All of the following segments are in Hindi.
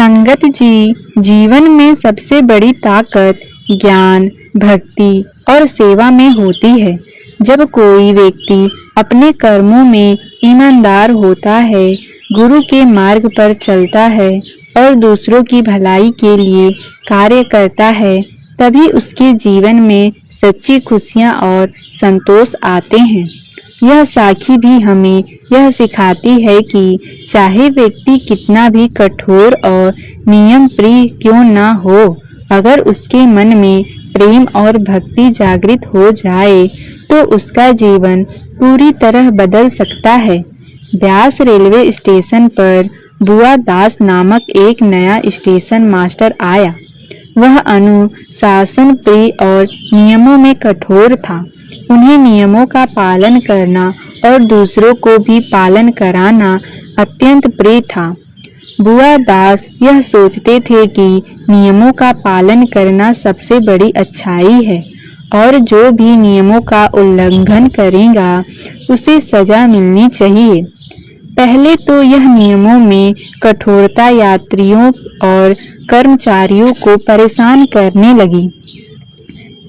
संगत जी, जीवन में सबसे बड़ी ताकत ज्ञान, भक्ति और सेवा में होती है। जब कोई व्यक्ति अपने कर्मों में ईमानदार होता है, गुरु के मार्ग पर चलता है और दूसरों की भलाई के लिए कार्य करता है, तभी उसके जीवन में सच्ची खुशियां और संतोष आते हैं। यह साखी भी हमें यह सिखाती है कि चाहे व्यक्ति कितना भी कठोर और नियम प्रिय क्यों न हो, अगर उसके मन में प्रेम और भक्ति जागृत हो जाए तो उसका जीवन पूरी तरह बदल सकता है। ब्यास रेलवे स्टेशन पर बुआ दास नामक एक नया स्टेशन मास्टर आया। वह अनुशासन प्रिय और नियमों में कठोर था। उन्हें नियमों का पालन करना और दूसरों को भी पालन कराना अत्यंत प्रिय था। बुआ दास यह सोचते थे कि नियमों का पालन करना सबसे बड़ी अच्छाई है और जो भी नियमों का उल्लंघन करेगा उसे सजा मिलनी चाहिए। पहले तो यह नियमों में कठोरता यात्रियों और कर्मचारियों को परेशान करने लगी,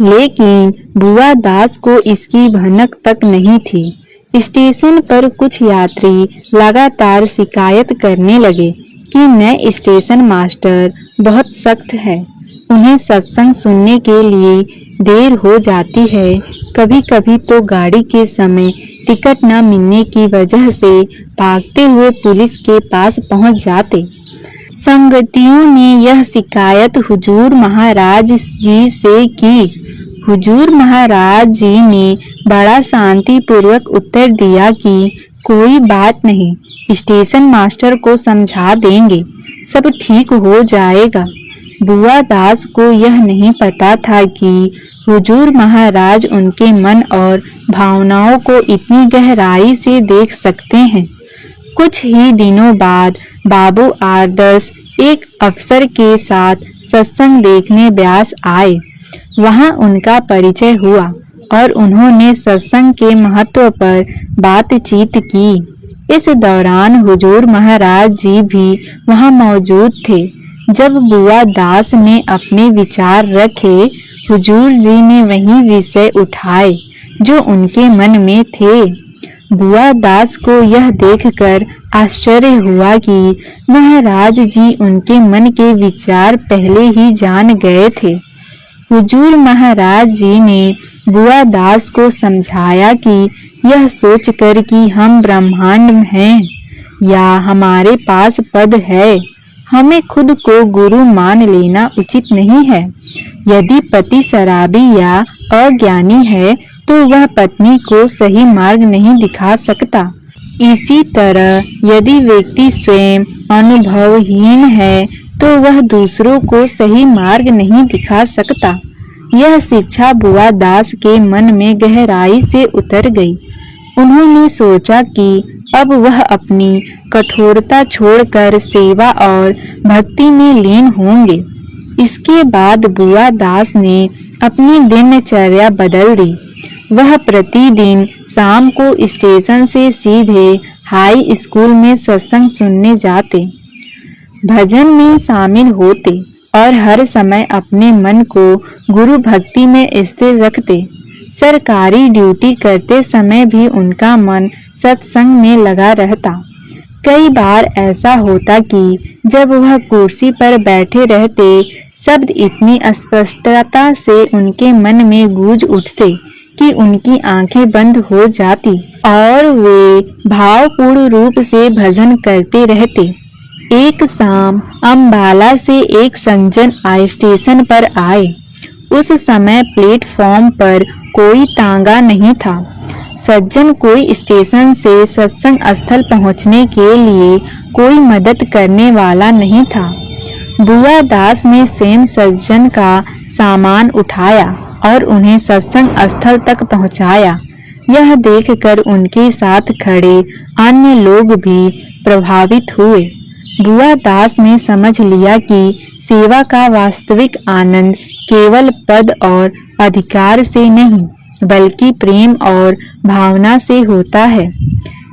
लेकिन बुआ दास को इसकी भनक तक नहीं थी। स्टेशन पर कुछ यात्री लगातार शिकायत करने लगे कि नए स्टेशन मास्टर बहुत सख्त है। उन्हें सत्संग सुनने के लिए देर हो जाती है। कभी-कभी तो गाड़ी के समय टिकट न मिलने की वजह से भागते हुए पुलिस के पास पहुंच जाते। संगतियों ने यह शिकायत हुजूर महाराज जी से की। हुजूर महाराज जी ने बड़ा शांति पूर्वक उत्तर दिया कि कोई बात नहीं, स्टेशन मास्टर को समझा देंगे, सब ठीक हो जाएगा। बुआ दास को यह नहीं पता था कि हुजूर महाराज उनके मन और भावनाओं को इतनी गहराई से देख सकते हैं। कुछ ही दिनों बाद बाबू आदर्श एक अफसर के साथ सत्संग देखने ब्यास आए। वहां उनका परिचय हुआ और उन्होंने सत्संग के महत्व पर बातचीत की। इस दौरान हुजूर महाराज जी भी वहां मौजूद थे। जब बुआ दास ने अपने विचार रखे, हुजूर जी ने वही विषय उठाए जो उनके मन में थे। बुआ दास को यह देखकर आश्चर्य हुआ कि महाराज जी उनके मन के विचार पहले ही जान गए थे। हुजूर महाराज जी ने बुआ दास को समझाया कि यह सोचकर कि हम ब्रह्मांड हैं या हमारे पास पद है, हमें खुद को गुरु मान लेना उचित नहीं है। यदि पति शराबी या अज्ञानी है तो वह पत्नी को सही मार्ग नहीं दिखा सकता। इसी तरह यदि व्यक्ति स्वयं अनुभवहीन है तो वह दूसरों को सही मार्ग नहीं दिखा सकता। यह शिक्षा बुआ दास के मन में गहराई से उतर गई। उन्होंने सोचा कि अब वह अपनी कठोरता छोड़कर सेवा और भक्ति में लीन होंगे। इसके बाद बुआ दास ने अपनी दिनचर्या बदल दी। वह प्रतिदिन शाम को स्टेशन से सीधे हाई स्कूल में सत्संग सुनने जाते, भजन में शामिल होते और हर समय अपने मन को गुरु भक्ति में स्थिर रखते। सरकारी ड्यूटी करते समय भी उनका मन सत्संग में लगा रहता। कई बार ऐसा होता कि जब वह कुर्सी पर बैठे रहते, शब्द इतनी स्पष्टता से उनके मन में गूंज उठते कि उनकी आंखें बंद हो जाती और वे भावपूर्ण रूप से भजन करते रहते। एक शाम अम्बाला से एक सज्जन स्टेशन पर आए। उस समय प्लेटफॉर्म पर कोई तांगा नहीं था। सज्जन कोई स्टेशन से सत्संग स्थल पहुंचने के लिए कोई मदद करने वाला नहीं था। बुआ दास ने स्वयं सज्जन का सामान उठाया और उन्हें सत्संग स्थल तक पहुंचाया। यह देखकर उनके साथ खड़े अन्य लोग भी प्रभावित हुए। बुआ दास ने समझ लिया कि सेवा का वास्तविक आनंद केवल पद और अधिकार से नहीं, बल्कि प्रेम और भावना से होता है।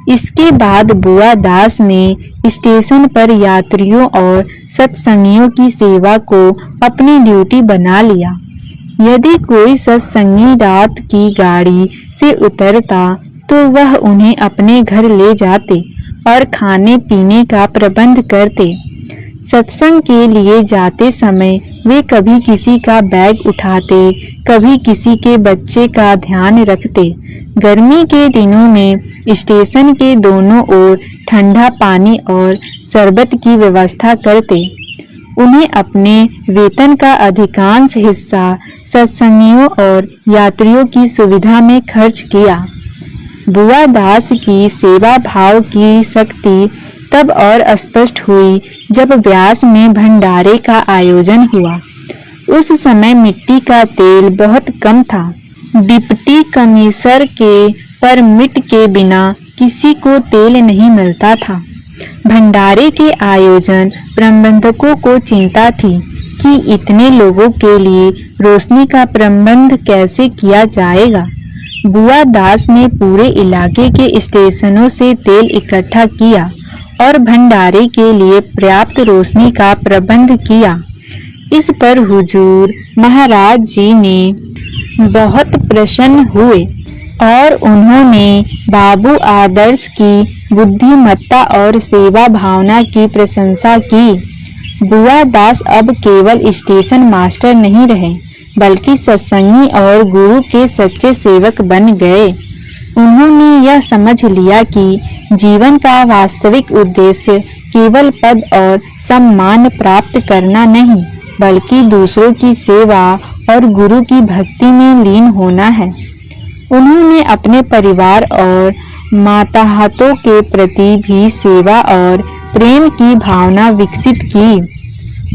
इसके बाद बुआ दास ने स्टेशन पर यात्रियों और सत्संगियों की सेवा को अपनी ड्यूटी बना लिया। यदि कोई सत्संगी रात की गाड़ी से उतरता तो वह उन्हें अपने घर ले जाते और खाने पीने का प्रबंध करते। सत्संग के लिए जाते समय वे कभी किसी का बैग उठाते, कभी किसी के बच्चे का ध्यान रखते। गर्मी के दिनों में स्टेशन के दोनों ओर ठंडा पानी और शरबत की व्यवस्था करते। उन्हें अपने वेतन का अधिकांश हिस्सा सत्संगियों और यात्रियों की सुविधा में खर्च किया। बुआ दास की सेवा भाव की शक्ति तब और स्पष्ट हुई जब ब्यास में भंडारे का आयोजन हुआ। उस समय मिट्टी का तेल बहुत कम था। डिप्टी कमिश्नर के परमिट के बिना किसी को तेल नहीं मिलता था। भंडारे के आयोजन प्रबंधकों को चिंता थी कि इतने लोगों के लिए रोशनी का प्रबंध कैसे किया जाएगा। बुआ दास ने पूरे इलाके के स्टेशनों से तेल इकट्ठा किया और भंडारे के लिए पर्याप्त रोशनी का प्रबंध किया। इस पर हुजूर महाराज जी ने बहुत प्रसन्न हुए और उन्होंने बाबू आदर्श की बुद्धिमत्ता और सेवा भावना की प्रशंसा की। बुआ दास अब केवल स्टेशन मास्टर नहीं रहे, बल्कि सत्संगी और गुरु के सच्चे सेवक बन गए। उन्होंने यह समझ लिया कि जीवन का वास्तविक उद्देश्य केवल पद और सम्मान प्राप्त करना नहीं, बल्कि दूसरों की सेवा और गुरु की भक्ति में लीन होना है। उन्होंने अपने परिवार और माताहतों के प्रति भी सेवा और प्रेम की भावना विकसित की।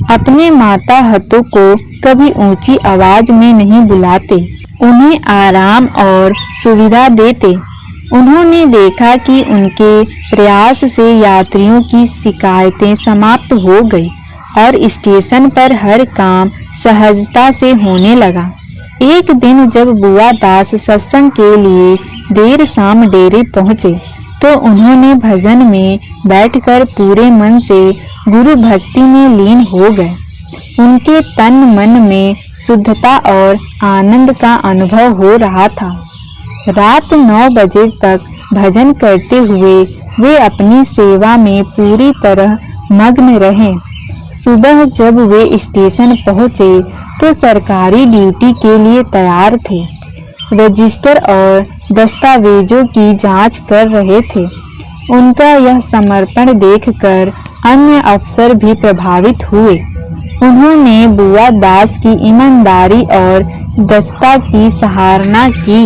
अपने माताहतों को कभी ऊंची आवाज में नहीं बुलाते, उन्हें आराम और सुविधा देते। उन्होंने देखा कि उनके प्रयास से यात्रियों की शिकायतें समाप्त हो गई और स्टेशन पर हर काम सहजता से होने लगा। एक दिन जब बुआ दास सत्संग के लिए देर शाम डेरे पहुंचे तो उन्होंने भजन में बैठकर पूरे मन से गुरु भक्ति में लीन हो गए। उनके तन मन में शुद्धता और आनंद का अनुभव हो रहा था। रात 9 बजे तक भजन करते हुए वे अपनी सेवा में पूरी तरह मग्न रहे। सुबह जब वे स्टेशन पहुंचे तो सरकारी ड्यूटी के लिए तैयार थे। रजिस्टर और दस्तावेजों की जांच कर रहे थे। उनका यह समर्पण देखकर अन्य अफसर भी प्रभावित हुए। उन्होंने बुआ दास की ईमानदारी और दक्षता की सराहना की।